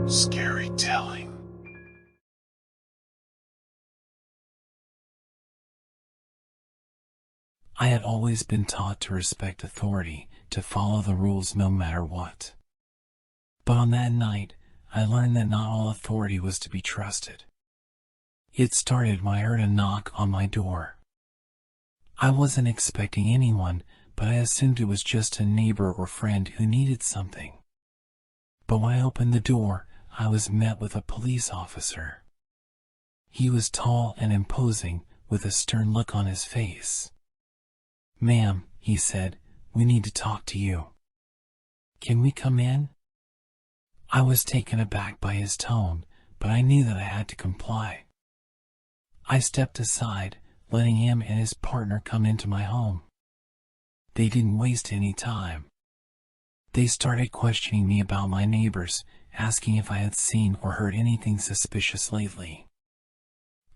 Scary telling. I had always been taught to respect authority, to follow the rules no matter what. But on that night, I learned that not all authority was to be trusted. It started when I heard a knock on my door. I wasn't expecting anyone, but I assumed it was just a neighbor or friend who needed something. But when I opened the door, I was met with a police officer. He was tall and imposing, with a stern look on his face. "Ma'am," he said, "we need to talk to you. Can we come in?" I was taken aback by his tone, but I knew that I had to comply. I stepped aside, letting him and his partner come into my home. They didn't waste any time. They started questioning me about my neighbors, asking if I had seen or heard anything suspicious lately.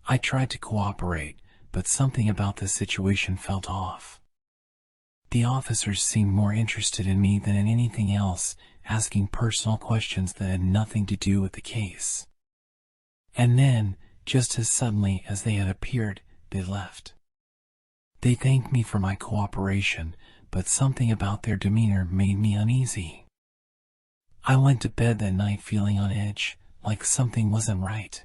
I tried to cooperate, but something about the situation felt off. The officers seemed more interested in me than in anything else, asking personal questions that had nothing to do with the case. And then, just as suddenly as they had appeared, they left. They thanked me for my cooperation, but something about their demeanor made me uneasy. I went to bed that night feeling on edge, like something wasn't right.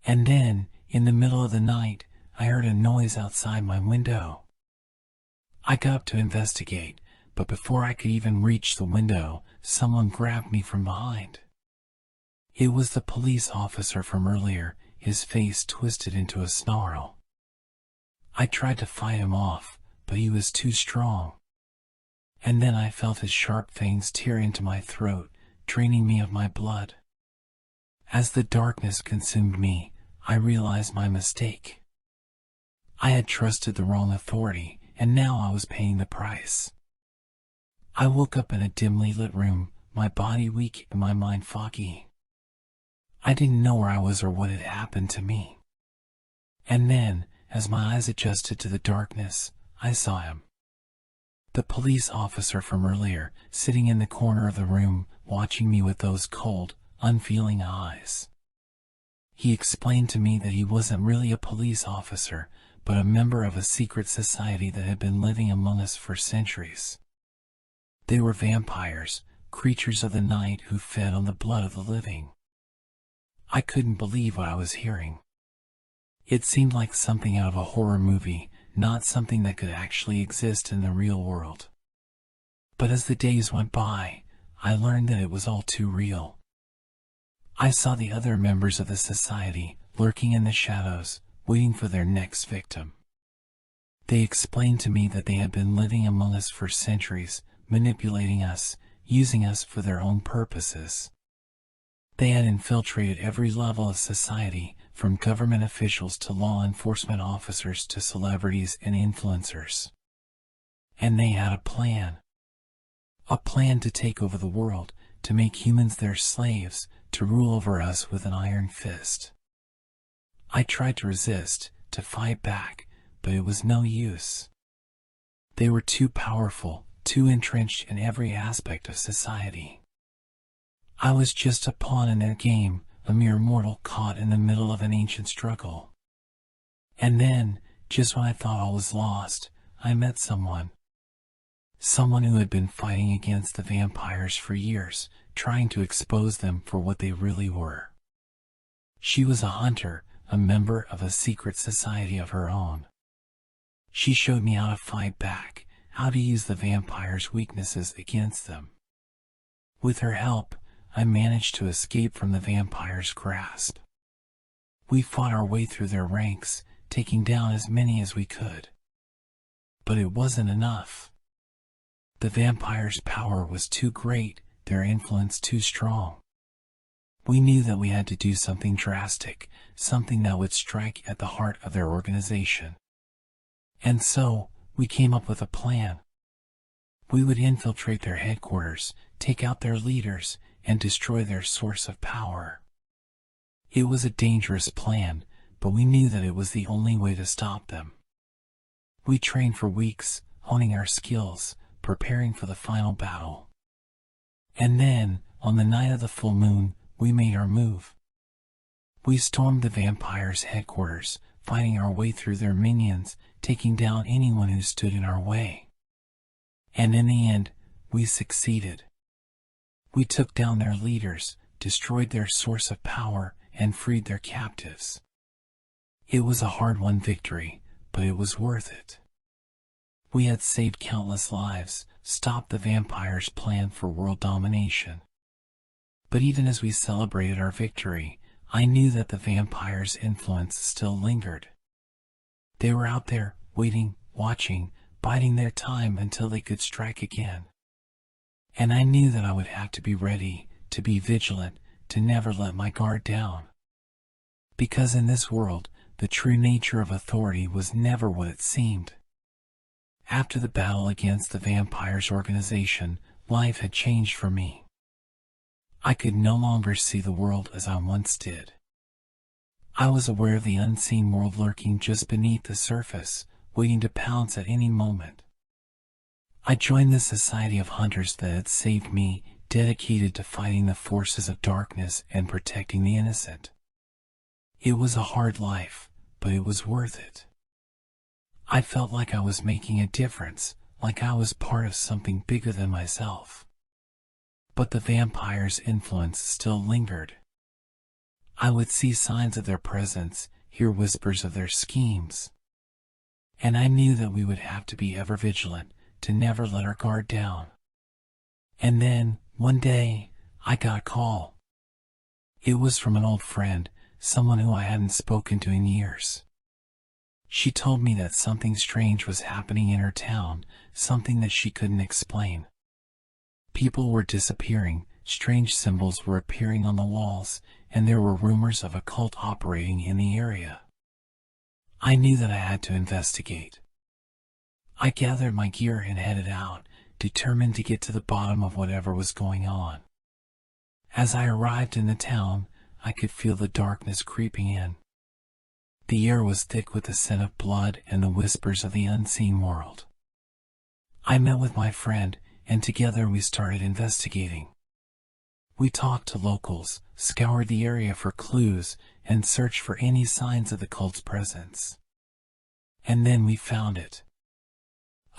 And then, in the middle of the night, I heard a noise outside my window. I got up to investigate, but before I could even reach the window, someone grabbed me from behind. It was the police officer from earlier, his face twisted into a snarl. I tried to fight him off, but he was too strong. And then I felt his sharp fangs tear into my throat, draining me of my blood. As the darkness consumed me, I realized my mistake. I had trusted the wrong authority, and now I was paying the price. I woke up in a dimly lit room, my body weak and my mind foggy. I didn't know where I was or what had happened to me. And then, as my eyes adjusted to the darkness, I saw him. The police officer from earlier, sitting in the corner of the room, watching me with those cold, unfeeling eyes. He explained to me that he wasn't really a police officer, but a member of a secret society that had been living among us for centuries. They were vampires, creatures of the night who fed on the blood of the living. I couldn't believe what I was hearing. It seemed like something out of a horror movie, not something that could actually exist in the real world. But as the days went by, I learned that it was all too real. I saw the other members of the society lurking in the shadows, waiting for their next victim. They explained to me that they had been living among us for centuries, manipulating us, using us for their own purposes. They had infiltrated every level of society, from government officials to law enforcement officers to celebrities and influencers. And they had a plan. A plan to take over the world, to make humans their slaves, to rule over us with an iron fist. I tried to resist, to fight back, but it was no use. They were too powerful, too entrenched in every aspect of society. I was just a pawn in their game, a mere mortal caught in the middle of an ancient struggle. And then, just when I thought all was lost, I met someone. Someone who had been fighting against the vampires for years, trying to expose them for what they really were. She was a hunter, a member of a secret society of her own. She showed me how to fight back, how to use the vampires' weaknesses against them. With her help, I managed to escape from the vampires' grasp. We fought our way through their ranks, taking down as many as we could. But it wasn't enough. The vampires' power was too great, their influence too strong. We knew that we had to do something drastic, something that would strike at the heart of their organization. And so, we came up with a plan. We would infiltrate their headquarters, take out their leaders, and destroy their source of power. It was a dangerous plan, but we knew that it was the only way to stop them. We trained for weeks, honing our skills, preparing for the final battle. And then, on the night of the full moon, we made our move. We stormed the vampires' headquarters, fighting our way through their minions, taking down anyone who stood in our way. And in the end, we succeeded. We took down their leaders, destroyed their source of power, and freed their captives. It was a hard-won victory, but it was worth it. We had saved countless lives, stopped the vampires' plan for world domination. But even as we celebrated our victory, I knew that the vampires' influence still lingered. They were out there, waiting, watching, biding their time until they could strike again. And I knew that I would have to be ready, to be vigilant, to never let my guard down. Because in this world, the true nature of authority was never what it seemed. After the battle against the vampires' organization, life had changed for me. I could no longer see the world as I once did. I was aware of the unseen world lurking just beneath the surface, waiting to pounce at any moment. I joined the society of hunters that had saved me, dedicated to fighting the forces of darkness and protecting the innocent. It was a hard life, but it was worth it. I felt like I was making a difference, like I was part of something bigger than myself. But the vampires' influence still lingered. I would see signs of their presence, hear whispers of their schemes. And I knew that we would have to be ever vigilant, to never let our guard down. And then, one day, I got a call. It was from an old friend, someone who I hadn't spoken to in years. She told me that something strange was happening in her town, something that she couldn't explain. People were disappearing, strange symbols were appearing on the walls, and there were rumors of a cult operating in the area. I knew that I had to investigate. I gathered my gear and headed out, determined to get to the bottom of whatever was going on. As I arrived in the town, I could feel the darkness creeping in. The air was thick with the scent of blood and the whispers of the unseen world. I met with my friend, and together we started investigating. We talked to locals, scoured the area for clues, and searched for any signs of the cult's presence. And then we found it.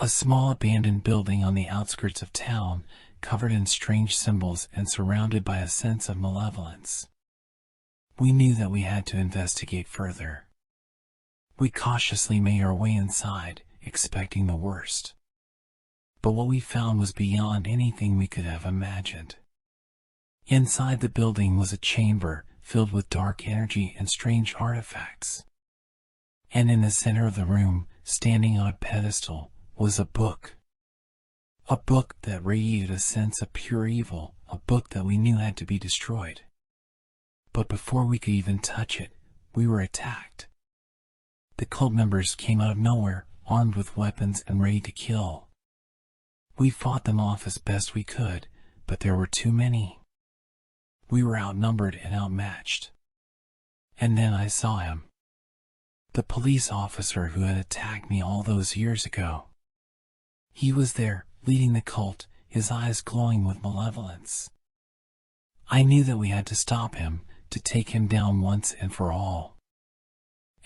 A small abandoned building on the outskirts of town, covered in strange symbols and surrounded by a sense of malevolence. We knew that we had to investigate further. We cautiously made our way inside, expecting the worst. But what we found was beyond anything we could have imagined. Inside the building was a chamber filled with dark energy and strange artifacts. And in the center of the room, standing on a pedestal, was a book. A book that radiated a sense of pure evil, a book that we knew had to be destroyed. But before we could even touch it, we were attacked. The cult members came out of nowhere, armed with weapons and ready to kill. We fought them off as best we could, but there were too many. We were outnumbered and outmatched. And then I saw him. The police officer who had attacked me all those years ago. He was there, leading the cult, his eyes glowing with malevolence. I knew that we had to stop him, to take him down once and for all.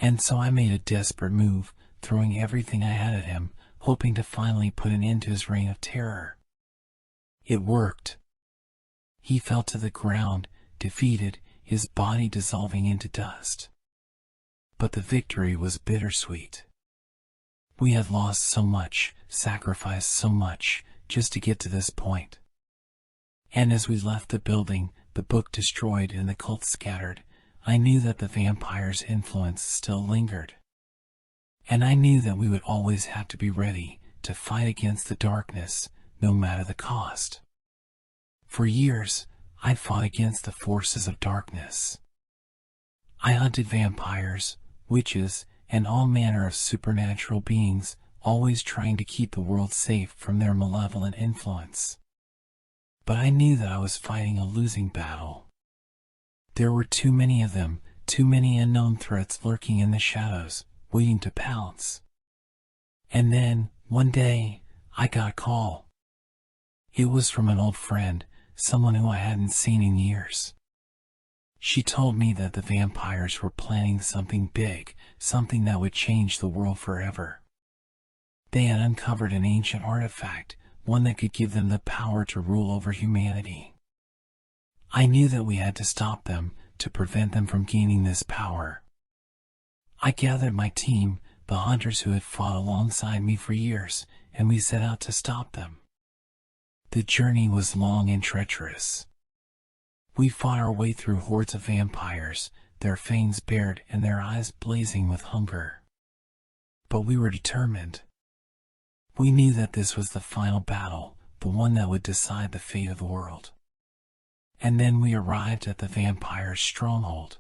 And so I made a desperate move, throwing everything I had at him, hoping to finally put an end to his reign of terror. It worked. He fell to the ground, defeated, his body dissolving into dust. But the victory was bittersweet. We had lost so much, sacrificed so much, just to get to this point. And as we left the building, the book destroyed and the cult scattered, I knew that the vampire's influence still lingered. And I knew that we would always have to be ready to fight against the darkness, no matter the cost. For years, I fought against the forces of darkness. I hunted vampires, witches, and all manner of supernatural beings, always trying to keep the world safe from their malevolent influence. But I knew that I was fighting a losing battle. There were too many of them, too many unknown threats lurking in the shadows, waiting to pounce. And then, one day, I got a call. It was from an old friend, someone who I hadn't seen in years. She told me that the vampires were planning something big, something that would change the world forever. They had uncovered an ancient artifact, one that could give them the power to rule over humanity. I knew that we had to stop them, to prevent them from gaining this power. I gathered my team, the hunters who had fought alongside me for years, and we set out to stop them. The journey was long and treacherous. We fought our way through hordes of vampires, their fangs bared and their eyes blazing with hunger. But we were determined. We knew that this was the final battle, the one that would decide the fate of the world. And then we arrived at the vampire's stronghold.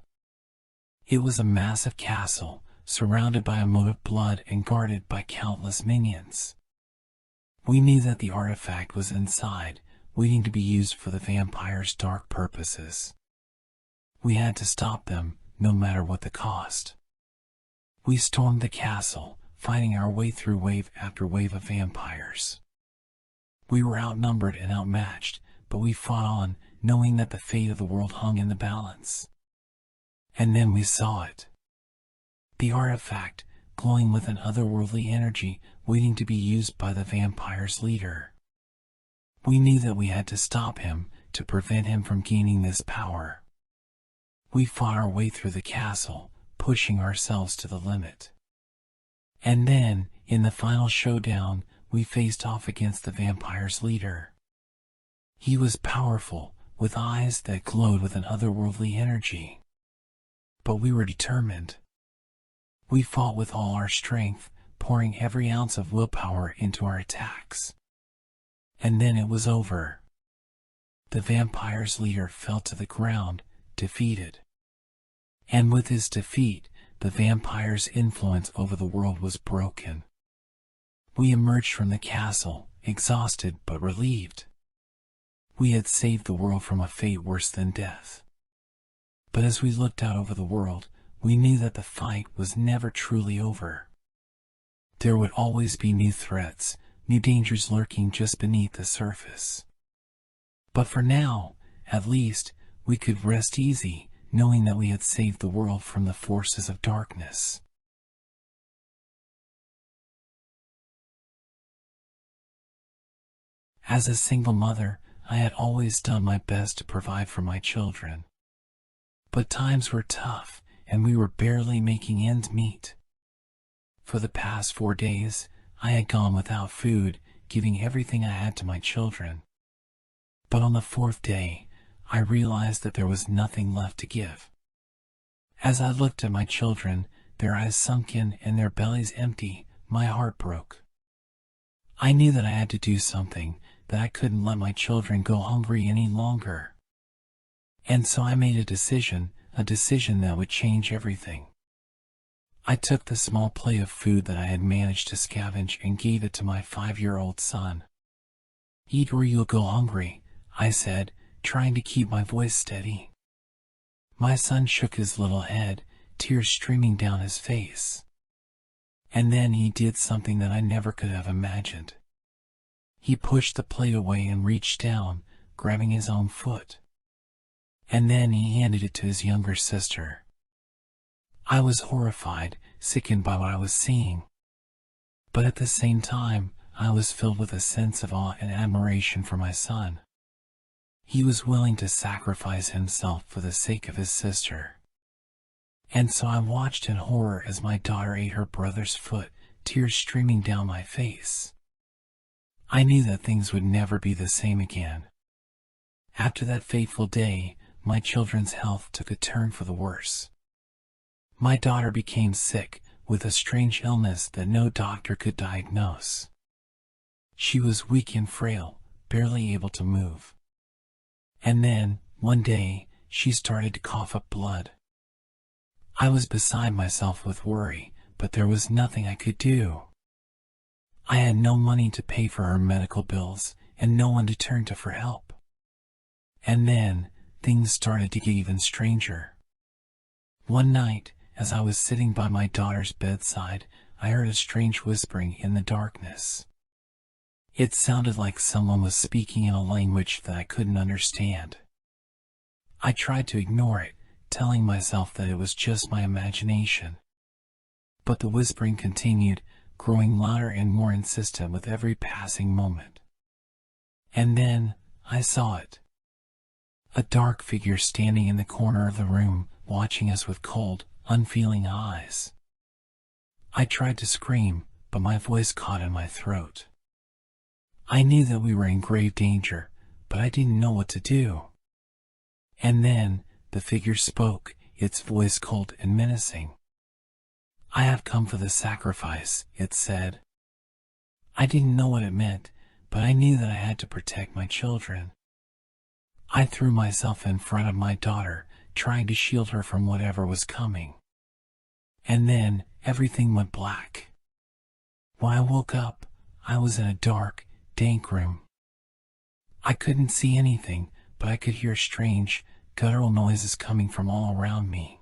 It was a massive castle, surrounded by a moat of blood and guarded by countless minions. We knew that the artifact was inside, waiting to be used for the vampire's dark purposes. We had to stop them, no matter what the cost. We stormed the castle, fighting our way through wave after wave of vampires. We were outnumbered and outmatched, but we fought on, knowing that the fate of the world hung in the balance. And then we saw it. The artifact, glowing with an otherworldly energy, waiting to be used by the vampire's leader. We knew that we had to stop him, to prevent him from gaining this power. We fought our way through the castle, pushing ourselves to the limit. And then, in the final showdown, we faced off against the vampire's leader. He was powerful, with eyes that glowed with an otherworldly energy. But we were determined. We fought with all our strength, pouring every ounce of willpower into our attacks. And then it was over. The vampire's leader fell to the ground, defeated. And with his defeat, the vampire's influence over the world was broken. We emerged from the castle, exhausted but relieved. We had saved the world from a fate worse than death. But as we looked out over the world, we knew that the fight was never truly over. There would always be new threats, new dangers lurking just beneath the surface. But for now, at least, we could rest easy, knowing that we had saved the world from the forces of darkness. As a single mother, I had always done my best to provide for my children. But times were tough, and we were barely making ends meet. For the past 4 days, I had gone without food, giving everything I had to my children. But on the 4th day, I realized that there was nothing left to give. As I looked at my children, their eyes sunken and their bellies empty, my heart broke. I knew that I had to do something, that I couldn't let my children go hungry any longer. And so I made a decision that would change everything. I took the small plate of food that I had managed to scavenge and gave it to my 5-year-old son. "Eat or you'll go hungry," I said, trying to keep my voice steady. My son shook his little head, tears streaming down his face. And then he did something that I never could have imagined. He pushed the plate away and reached down, grabbing his own foot. And then he handed it to his younger sister. I was horrified, sickened by what I was seeing. But at the same time, I was filled with a sense of awe and admiration for my son. He was willing to sacrifice himself for the sake of his sister. And so I watched in horror as my daughter ate her brother's foot, tears streaming down my face. I knew that things would never be the same again. After that fateful day, my children's health took a turn for the worse. My daughter became sick, with a strange illness that no doctor could diagnose. She was weak and frail, barely able to move. And then, one day, she started to cough up blood. I was beside myself with worry, but there was nothing I could do. I had no money to pay for her medical bills, and no one to turn to for help. And then, things started to get even stranger. One night, as I was sitting by my daughter's bedside, I heard a strange whispering in the darkness. It sounded like someone was speaking in a language that I couldn't understand. I tried to ignore it, telling myself that it was just my imagination. But the whispering continued, growing louder and more insistent with every passing moment. And then, I saw it. A dark figure standing in the corner of the room, watching us with cold, unfeeling eyes. I tried to scream, but my voice caught in my throat. I knew that we were in grave danger, but I didn't know what to do. And then, the figure spoke, its voice cold and menacing. "I have come for the sacrifice," it said. I didn't know what it meant, but I knew that I had to protect my children. I threw myself in front of my daughter, trying to shield her from whatever was coming. And then, everything went black. When I woke up, I was in a dark, dank room. I couldn't see anything, but I could hear strange, guttural noises coming from all around me.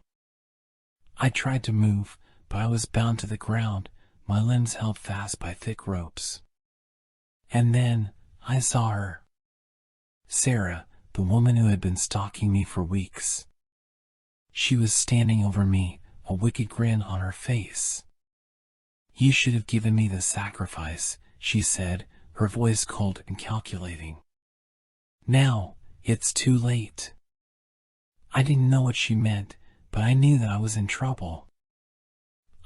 I tried to move, but I was bound to the ground, my limbs held fast by thick ropes. And then, I saw her. Sarah, the woman who had been stalking me for weeks. She was standing over me, a wicked grin on her face. "You should have given me the sacrifice," she said, her voice cold and calculating. "Now, it's too late." I didn't know what she meant, but I knew that I was in trouble.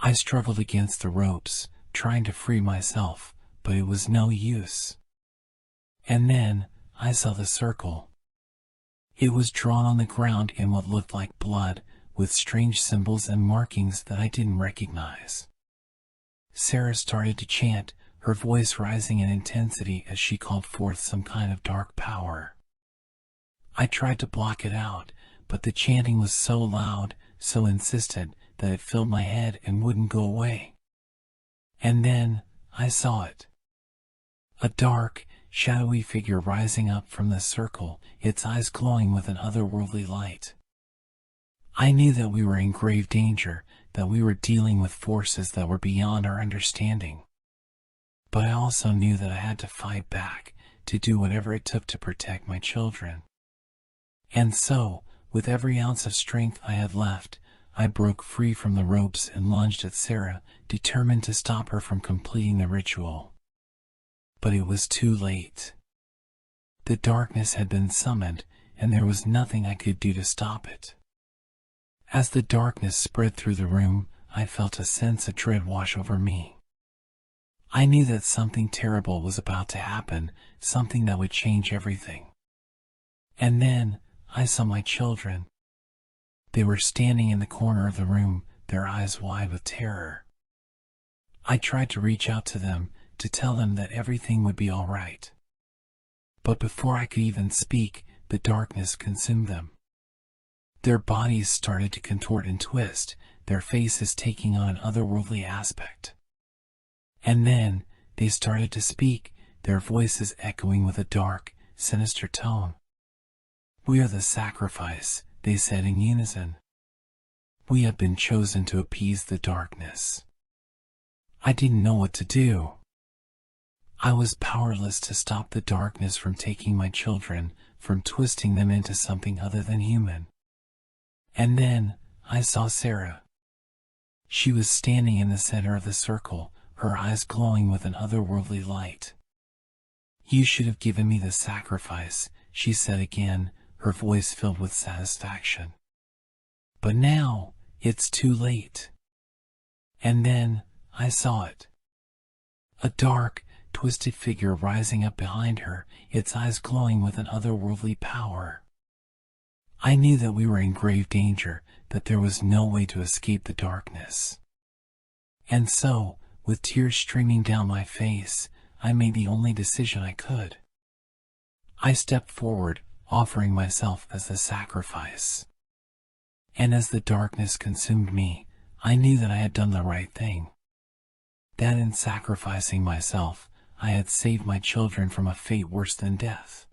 I struggled against the ropes, trying to free myself, but it was no use. And then, I saw the circle. It was drawn on the ground in what looked like blood, with strange symbols and markings that I didn't recognize. Sarah started to chant, her voice rising in intensity as she called forth some kind of dark power. I tried to block it out, but the chanting was so loud, so insistent, that it filled my head and wouldn't go away. And then, I saw it. A dark, shadowy figure rising up from the circle, its eyes glowing with an otherworldly light. I knew that we were in grave danger, that we were dealing with forces that were beyond our understanding. But I also knew that I had to fight back, to do whatever it took to protect my children. And so, with every ounce of strength I had left, I broke free from the ropes and lunged at Sarah, determined to stop her from completing the ritual. But it was too late. The darkness had been summoned, and there was nothing I could do to stop it. As the darkness spread through the room, I felt a sense of dread wash over me. I knew that something terrible was about to happen, something that would change everything. And then, I saw my children. They were standing in the corner of the room, their eyes wide with terror. I tried to reach out to them, to tell them that everything would be all right. But before I could even speak, the darkness consumed them. Their bodies started to contort and twist, their faces taking on an otherworldly aspect. And then, they started to speak, their voices echoing with a dark, sinister tone. "We are the sacrifice," they said in unison. "We have been chosen to appease the darkness." I didn't know what to do. I was powerless to stop the darkness from taking my children, from twisting them into something other than human. And then, I saw Sarah. She was standing in the center of the circle, her eyes glowing with an otherworldly light. "You should have given me the sacrifice," she said again, her voice filled with satisfaction. "But now, it's too late." And then, I saw it. A dark, twisted figure rising up behind her, its eyes glowing with an otherworldly power. I knew that we were in grave danger, that there was no way to escape the darkness. And so, with tears streaming down my face, I made the only decision I could. I stepped forward, offering myself as the sacrifice. And as the darkness consumed me, I knew that I had done the right thing. That in sacrificing myself, I had saved my children from a fate worse than death.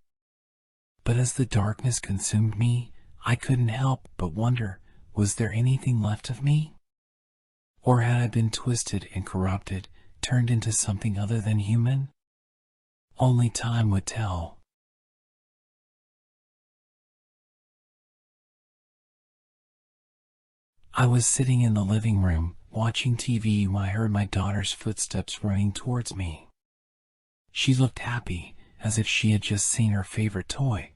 But as the darkness consumed me, I couldn't help but wonder, was there anything left of me? Or had I been twisted and corrupted, turned into something other than human? Only time would tell. I was sitting in the living room, watching TV when I heard my daughter's footsteps running towards me. She looked happy, as if she had just seen her favorite toy.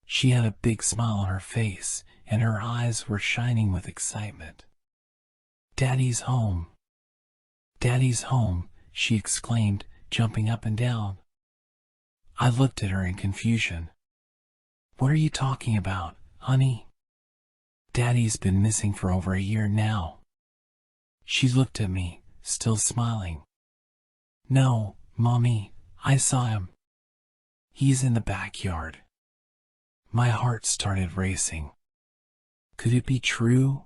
She had a big smile on her face, and her eyes were shining with excitement. "Daddy's home! Daddy's home!" she exclaimed, jumping up and down. I looked at her in confusion. "What are you talking about, honey? Daddy's been missing for over a year now." She looked at me, still smiling. "No, Mommy, I saw him. He's in the backyard." My heart started racing. Could it be true?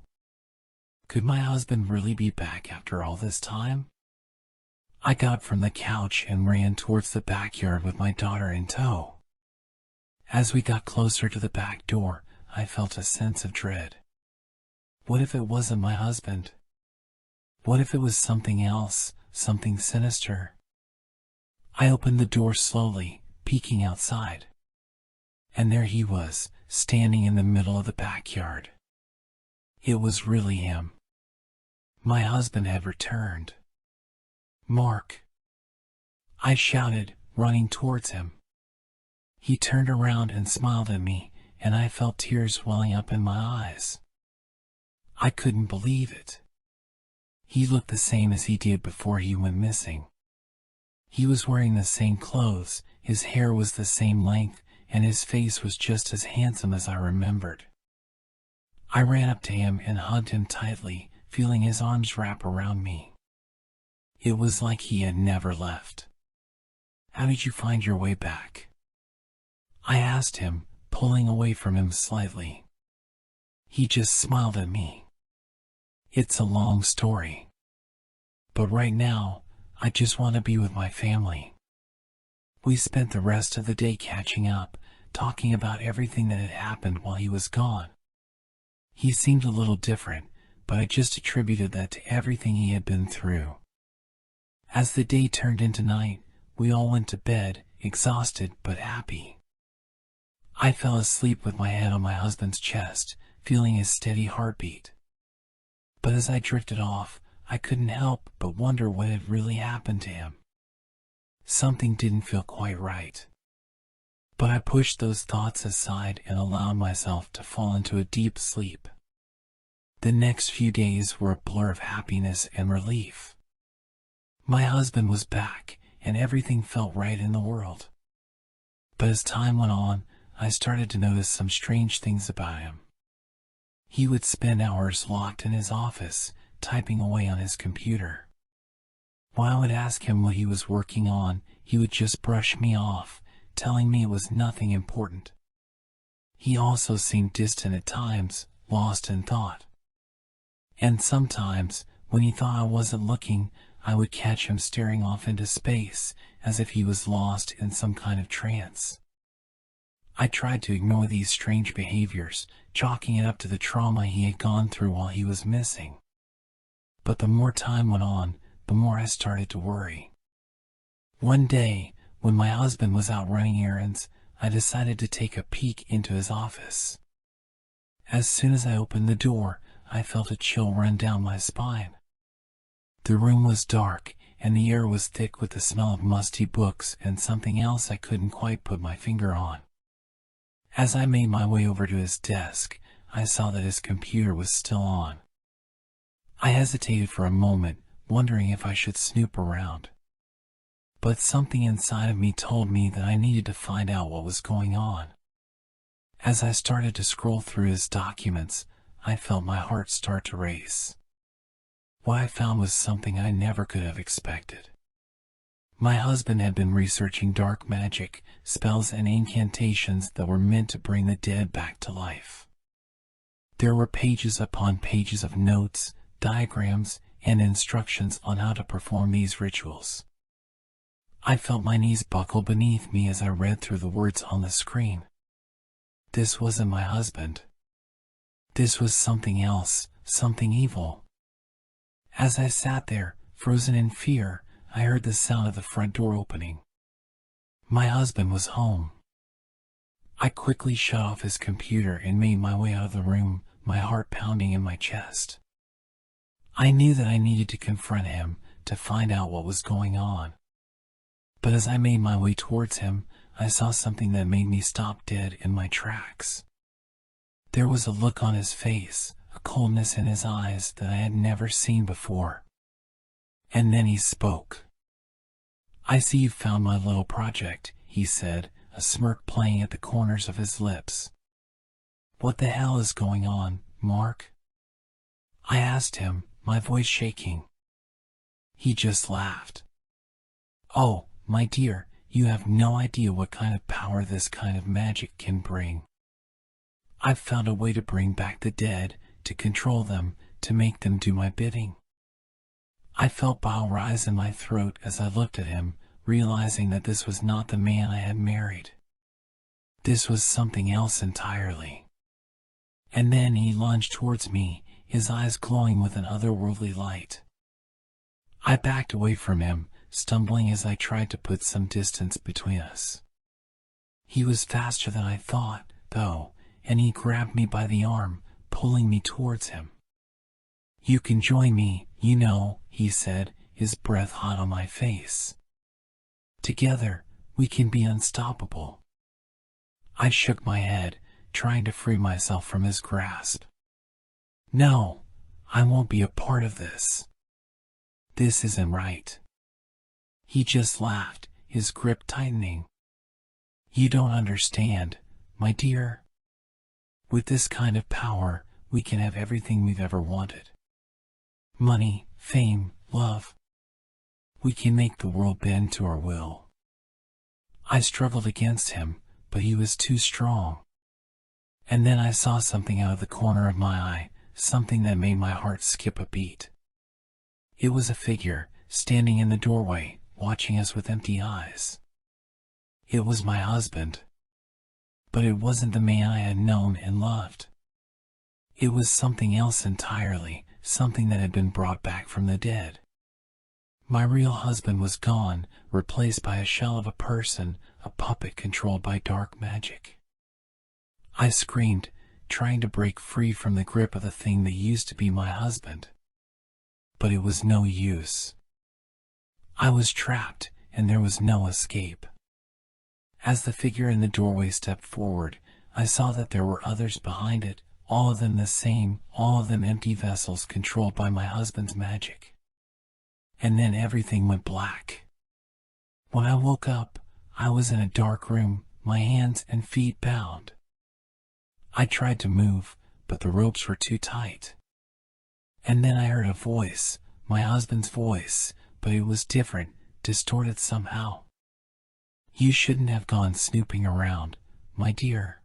Could my husband really be back after all this time? I got from the couch and ran towards the backyard with my daughter in tow. As we got closer to the back door, I felt a sense of dread. What if it wasn't my husband? What if it was something else, something sinister? I opened the door slowly, peeking outside. And there he was, standing in the middle of the backyard. It was really him. My husband had returned. "Mark!" I shouted, running towards him. He turned around and smiled at me, and I felt tears welling up in my eyes. I couldn't believe it. He looked the same as he did before he went missing. He was wearing the same clothes, his hair was the same length, and his face was just as handsome as I remembered. I ran up to him and hugged him tightly, feeling his arms wrap around me. It was like he had never left. "How did you find your way back?" I asked him, pulling away from him slightly. He just smiled at me. "It's a long story. But right now, I just want to be with my family." We spent the rest of the day catching up, talking about everything that had happened while he was gone. He seemed a little different, but I just attributed that to everything he had been through. As the day turned into night, we all went to bed, exhausted but happy. I fell asleep with my head on my husband's chest, feeling his steady heartbeat. But as I drifted off, I couldn't help but wonder what had really happened to him. Something didn't feel quite right. But I pushed those thoughts aside and allowed myself to fall into a deep sleep. The next few days were a blur of happiness and relief. My husband was back, and everything felt right in the world. But as time went on, I started to notice some strange things about him. He would spend hours locked in his office, typing away on his computer. When I would ask him what he was working on, he would just brush me off, telling me it was nothing important. He also seemed distant at times, lost in thought. And sometimes, when he thought I wasn't looking, I would catch him staring off into space, as if he was lost in some kind of trance. I tried to ignore these strange behaviors, chalking it up to the trauma he had gone through while he was missing. But the more time went on, the more I started to worry. One day, when my husband was out running errands, I decided to take a peek into his office. As soon as I opened the door, I felt a chill run down my spine. The room was dark, and the air was thick with the smell of musty books and something else I couldn't quite put my finger on. As I made my way over to his desk, I saw that his computer was still on. I hesitated for a moment, wondering if I should snoop around. But something inside of me told me that I needed to find out what was going on. As I started to scroll through his documents, I felt my heart start to race. What I found was something I never could have expected. My husband had been researching dark magic, spells and incantations that were meant to bring the dead back to life. There were pages upon pages of notes, diagrams, and instructions on how to perform these rituals. I felt my knees buckle beneath me as I read through the words on the screen. This wasn't my husband. This was something else, something evil. As I sat there, frozen in fear, I heard the sound of the front door opening. My husband was home. I quickly shut off his computer and made my way out of the room, my heart pounding in my chest. I knew that I needed to confront him to find out what was going on. But as I made my way towards him, I saw something that made me stop dead in my tracks. There was a look on his face, a coldness in his eyes that I had never seen before. And then he spoke. "I see you've found my little project," he said, a smirk playing at the corners of his lips. "What the hell is going on, Mark?" I asked him, my voice shaking. He just laughed. "Oh, my dear, you have no idea what kind of power this kind of magic can bring. I've found a way to bring back the dead, to control them, to make them do my bidding." I felt bile rise in my throat as I looked at him, realizing that this was not the man I had married. This was something else entirely. And then he lunged towards me, his eyes glowing with an otherworldly light. I backed away from him, stumbling as I tried to put some distance between us. He was faster than I thought, though, and he grabbed me by the arm, pulling me towards him. "You can join me, you know," he said, his breath hot on my face. "Together, we can be unstoppable." I shook my head, trying to free myself from his grasp. "No, I won't be a part of this. This isn't right." He just laughed, his grip tightening. "You don't understand, my dear. With this kind of power, we can have everything we've ever wanted. Money, fame, love. We can make the world bend to our will." I struggled against him, but he was too strong. And then I saw something out of the corner of my eye, something that made my heart skip a beat. It was a figure, standing in the doorway, watching us with empty eyes. It was my husband. But it wasn't the man I had known and loved. It was something else entirely, something that had been brought back from the dead. My real husband was gone, replaced by a shell of a person, a puppet controlled by dark magic. I screamed, trying to break free from the grip of the thing that used to be my husband. But it was no use. I was trapped, and there was no escape. As the figure in the doorway stepped forward, I saw that there were others behind it, all of them the same, all of them empty vessels controlled by my husband's magic. And then everything went black. When I woke up, I was in a dark room, my hands and feet bound. I tried to move, but the ropes were too tight. And then I heard a voice, my husband's voice, but it was different, distorted somehow. "You shouldn't have gone snooping around, my dear.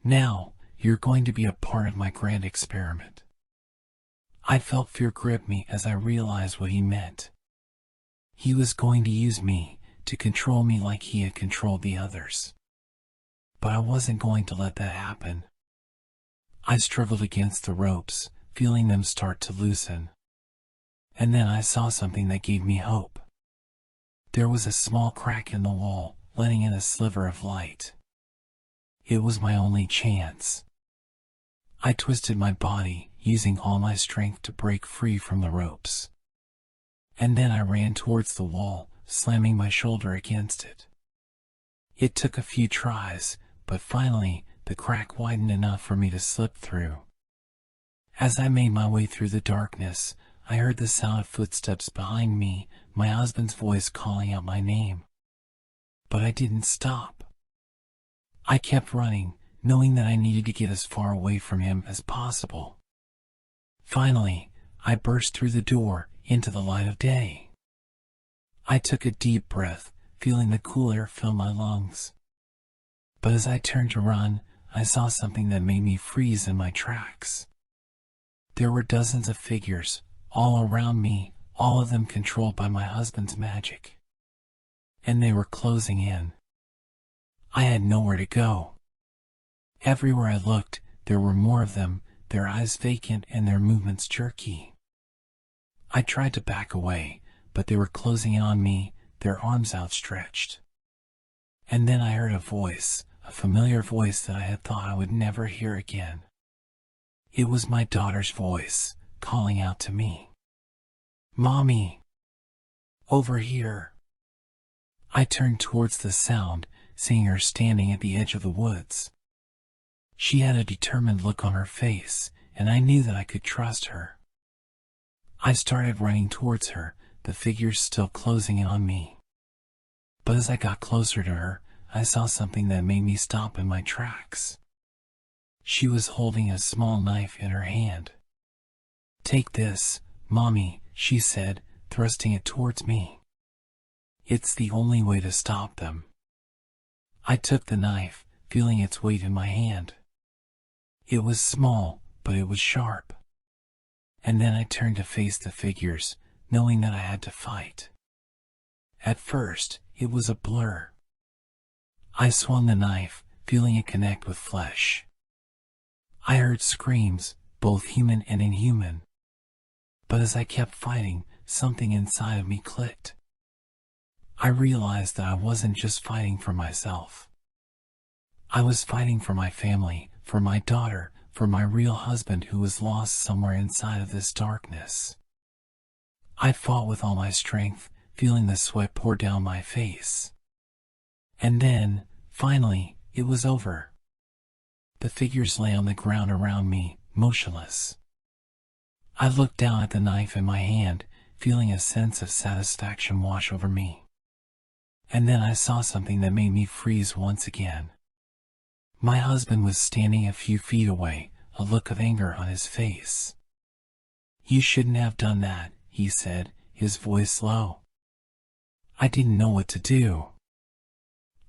Now, you're going to be a part of my grand experiment." I felt fear grip me as I realized what he meant. He was going to use me, to control me like he had controlled the others. But I wasn't going to let that happen. I struggled against the ropes, feeling them start to loosen. And then I saw something that gave me hope. There was a small crack in the wall, letting in a sliver of light. It was my only chance. I twisted my body, using all my strength to break free from the ropes. And then I ran towards the wall, slamming my shoulder against it. It took a few tries, but finally, the crack widened enough for me to slip through. As I made my way through the darkness, I heard the sound of footsteps behind me, my husband's voice calling out my name. But I didn't stop. I kept running, knowing that I needed to get as far away from him as possible. Finally, I burst through the door, into the light of day. I took a deep breath, feeling the cool air fill my lungs. But as I turned to run, I saw something that made me freeze in my tracks. There were dozens of figures, all around me, all of them controlled by my husband's magic. And they were closing in. I had nowhere to go. Everywhere I looked, there were more of them, their eyes vacant and their movements jerky. I tried to back away, but they were closing in on me, their arms outstretched. And then I heard a voice, a familiar voice that I had thought I would never hear again. It was my daughter's voice, calling out to me. "Mommy! Over here!" I turned towards the sound, seeing her standing at the edge of the woods. She had a determined look on her face, and I knew that I could trust her. I started running towards her, the figures still closing in on me. But as I got closer to her, I saw something that made me stop in my tracks. She was holding a small knife in her hand. "Take this, Mommy," she said, thrusting it towards me. "It's the only way to stop them." I took the knife, feeling its weight in my hand. It was small, but it was sharp. And then I turned to face the figures, knowing that I had to fight. At first, it was a blur. I swung the knife, feeling it connect with flesh. I heard screams, both human and inhuman. But as I kept fighting, something inside of me clicked. I realized that I wasn't just fighting for myself. I was fighting for my family, for my daughter, for my real husband who was lost somewhere inside of this darkness. I fought with all my strength, feeling the sweat pour down my face. And then, finally, it was over. The figures lay on the ground around me, motionless. I looked down at the knife in my hand, feeling a sense of satisfaction wash over me. And then I saw something that made me freeze once again. My husband was standing a few feet away, a look of anger on his face. "You shouldn't have done that," he said, his voice low. I didn't know what to do.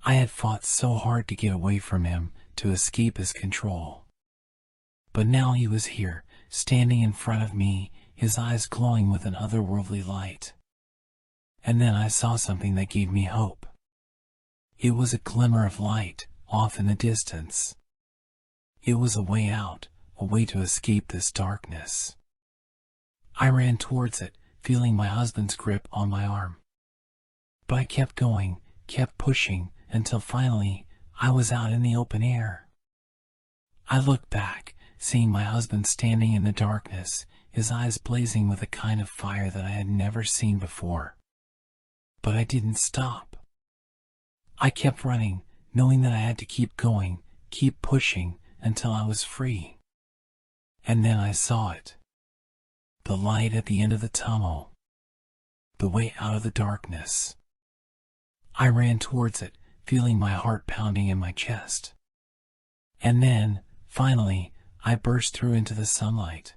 I had fought so hard to get away from him, to escape his control. But now he was here, standing in front of me, his eyes glowing with an otherworldly light. And then I saw something that gave me hope. It was a glimmer of light, off in the distance. It was a way out, a way to escape this darkness. I ran towards it, feeling my husband's grip on my arm. But I kept going, kept pushing, until finally, I was out in the open air. I looked back, seeing my husband standing in the darkness, his eyes blazing with a kind of fire that I had never seen before. But I didn't stop. I kept running, knowing that I had to keep going, keep pushing, until I was free. And then I saw it. The light at the end of the tunnel. The way out of the darkness. I ran towards it, feeling my heart pounding in my chest. And then, finally, I burst through into the sunlight.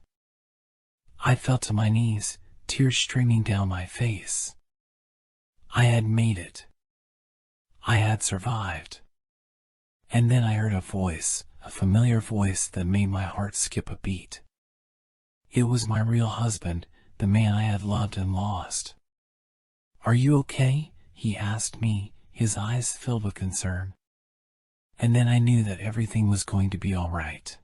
I fell to my knees, tears streaming down my face. I had made it. I had survived. And then I heard a voice, a familiar voice that made my heart skip a beat. It was my real husband, the man I had loved and lost. "Are you okay?" he asked me, his eyes filled with concern. And then I knew that everything was going to be all right.